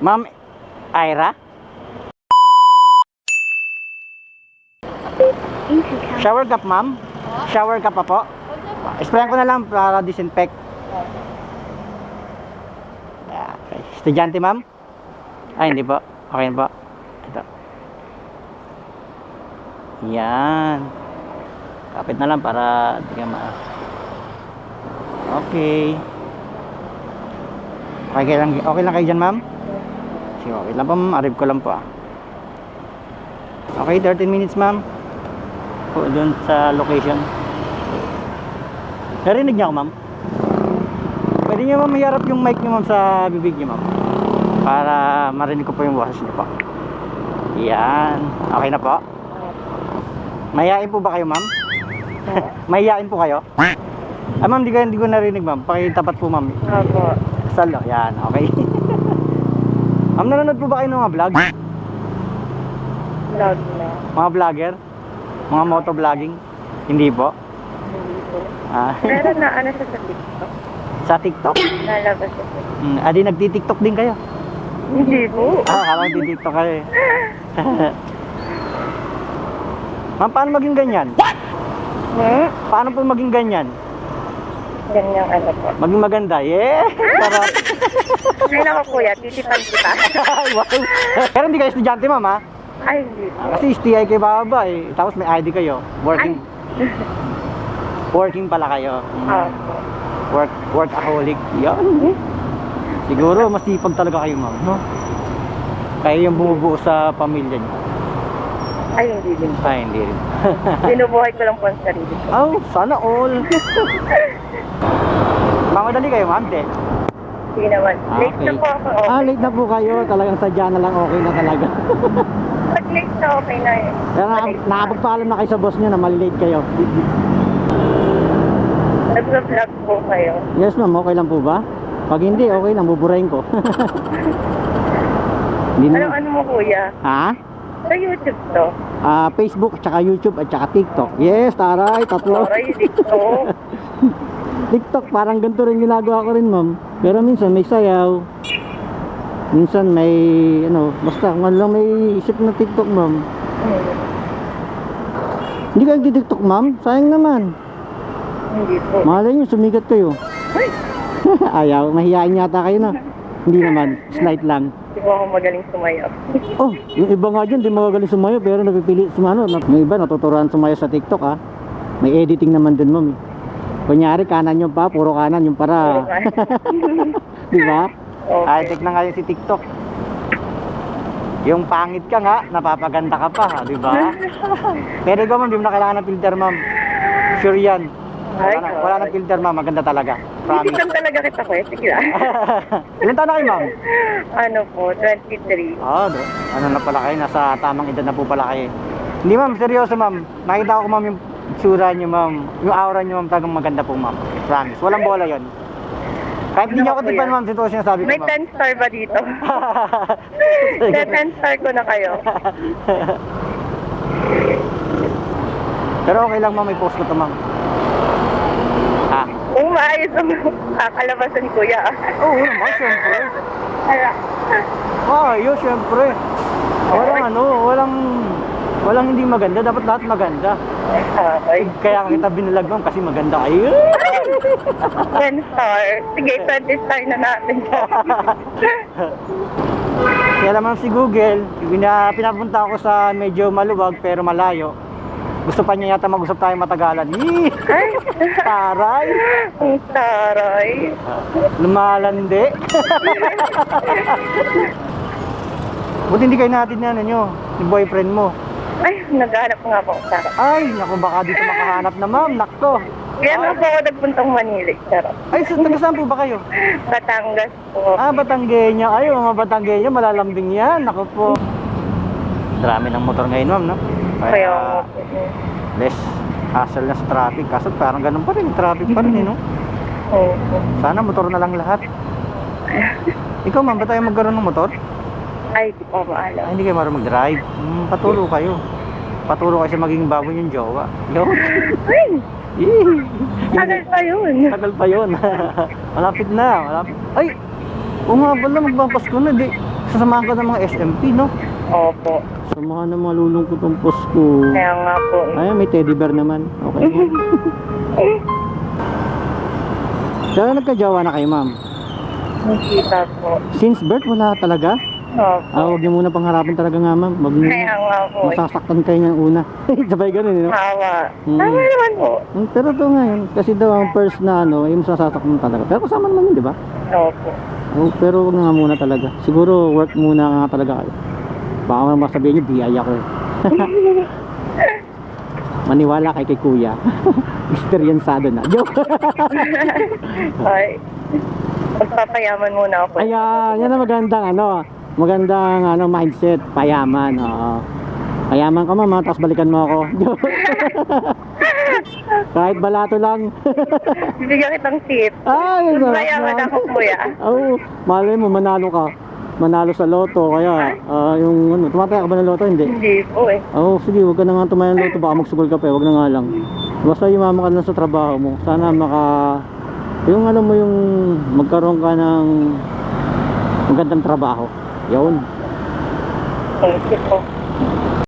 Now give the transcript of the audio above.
Ma'am Ira? Shower cap, ma'am? Shower cap pa po? Sprayan ko na lang para disinfect. Okay. Estudyante, ma'am? Ay, hindi po. Okay na po. Ito. Yan. Kapit na lang para hindi ka Okay. Okay lang kayo dyan, ma'am? Sige, okay lang po, ma'am. Arib ko lang po, Okay, 13 minutes, ma'am. Po, doon sa location. Narinig niyo ako, ma'am? Pwede niyo, ma'am, iharap yung mic niyo, ma'am, sa bibig niyo, ma'am. Para marinig ko po yung boses niyo po. Yan. Okay na po? Mayayain po ba kayo, ma'am? Mayayain po kayo? Ah, ma'am, hindi ko narinig, ma'am. Pakitapat po, ma'am. Opo. Salo, yan, okay. Ma'am, nanonood po ba kayo ng mga vlog? Vlog na. Mga vlogger? Mga motovlogging? Hindi po? Hindi po. Pero na ano siya sa TikTok? Sa TikTok? Nalabas siya sa TikTok. Di nagti-TikTok din kayo? Hindi po. Kala nagti-TikTok kayo eh. Ma'am, paano maging ganyan? Paano po maging ganyan? Ganyan ano po. Maging maganda? Yeah! Sarap! Ay naku kuya, titipan kita. Wow! Pero hindi kayo estudyante, ma'am, ha? Ay, hindi po. Kasi STI kayo baba eh. Tapos may ID kayo. Working. Working pala kayo. Opo. Workaholic. Yan. Siguro masipag talaga kayo, ma'am, no? Kayo yung bumubuo sa pamilya niyo. Ay, hindi din po. Ay, hindi rin. Binubuhay ko lang po ang sarili ko. Oh, sana all. Mamadali kayo, ma'am, te? Sige naman. Late Okay. na po ako. Okay. Late na po kayo. Talagang sadya na lang, okay na talaga. Pag late na okay na eh. Kaya nakapagpaalam na kayo sa boss niyo na malilate kayo. Nag-vlog po kayo. Yes, ma'am, okay lang po ba? Pag hindi, okay lang, buburahin ko. Hindi na. Ano mo kuya? Ha? Sa YouTube to. Facebook, tsaka YouTube, at tsaka TikTok. Yes, taray, tatlo. Aray, TikTok. TikTok, parang ganito rin ginagawa ko rin, ma'am. Pero minsan may sayaw. Minsan may, basta kung ano lang may isip na TikTok, ma'am. Hindi kayo TikTok, ma'am? Sayang naman. Hindi po. Malay nyo, sumigat kayo. Ay, Ayaw, mahihain yata kayo na. Hindi naman, slight lang. di po ako magaling sumayaw. Oh, yung iba nga dyan, di magagaling sumayo, pero napipili sumano. May iba, natuturuan sumayo sa TikTok, ha. May editing naman dun, ma'am. Kunyari, kanan yung pa, puro kanan yung para. Di ba? Okay. Ay, tignan nga yun si TikTok. Yung pangit ka nga, napapaganda ka pa, di ba? Pero ikaw, ma'am, di mo na kailangan ng filter, ma'am. Sure yan. Wala ng filter, ma'am. Maganda talaga. Promise. Hindi talaga kita ko eh. Sige lang. Ilan taon na kayo, ma'am? Ano po, 23. Ano na pala kayo? Nasa tamang edad na po pala kayo. Hindi, ma'am. Seryoso, ma'am. Nakita ko, ma'am, yung tsura nyo, ma'am. Yung aura nyo, ma'am. Talagang maganda po, ma'am. Promise. Walang bola yon. Kahit hindi nyo ako tipan, ma'am. Ito yung sinasabi ko, May ma'am. 10 star ba dito? 10 star ko na kayo. Pero okay lang, ma'am. May post ko to, ma'am. Ha? Kung maayos ang kakalabasan kuya. Oo, naman. Siyempre. Hala. Ayos, siyempre. Walang hindi maganda. Dapat lahat maganda. Okay. Kaya kita binalag, ma'am, kasi maganda kayo. 10 star. Sige, 20 star na natin. Kaya naman si Google, pinapunta ako sa medyo maluwag pero malayo. Gusto pa niya yata mag-usap tayo matagalan. Yee! Ay, Taray! ang taray. Lumalandi. Buti hindi kayo natin na nyo, ni boyfriend mo. Ay, naghanap nga po sa akin. Ay, naku, baka dito makahanap na, ma'am. Nakto. Kaya nga po ako nagpuntang Manila. Sarap. Ay, taga saan po ba kayo? Batangas po. Batanggenya. Ay, mga Batanggenya, malalambing yan. Naku po. Marami ng motor ngayon, ma'am, no? Kaya less hassle na sa traffic. Kaso parang ganun pa rin, traffic pa rin, no? oo. Sana motor na lang lahat. Ikaw, ma'am, ba tayo magkaroon ng motor? Ay, di ko maalam. Ay, hindi kayo marunong mag-drive. Paturo kayo. Paturo kayo sa maging bago yung jowa. Yo. Ay, Yee. tagal pa yun. Tagal pa yun. Malapit na. Malapit. Ay! Oo nga pala, magpapasko na. Di. Sasamahan ka ng mga SMP, no? Opo. Samahan ng mga lulungkot ang Pasko. Kaya nga po. Ay, may teddy bear naman. Okay. Kaya nagkajawa na kayo, ma'am? Nakita po. Since birth, wala talaga? Opo. Huwag niyo muna pangharapin talaga nga, ma'am. Wag niyo. Kaya nga po. Masasaktan kayo ng una. Sabay ganun, no? Hawa. Hmm. Tama naman po. Pero ito nga yun. Kasi daw ang first na ano, yung masasaktan talaga. Pero kasama naman yun, di ba? Opo. Oh, pero wag na nga muna talaga. Siguro work muna nga talaga kayo. Baka naman sabihin niyo, biyaya ko eh. Maniwala kay kuya. Experiencado na. Joke. Ay. Magpapayaman muna ako. Ayan, yan ang magandang mindset, payaman. Oo. Payaman ka mama, tapos balikan mo ako. Joke. Kahit balato lang. Bibigyan kitang tip. Ay, Mayaman ako, kuya. Oo, malay mo manalo ka. Manalo sa loto, kaya yung ano, tumataya ka ba ng loto? Hindi. Hindi po eh. Oo, sige, huwag ka na nga tumaya ng loto, baka magsugol ka pa, huwag na nga lang. Basta yumama ka na sa trabaho mo. Sana yung alam mo yung magkaroon ka ng magandang trabaho. Yun. Thank you po.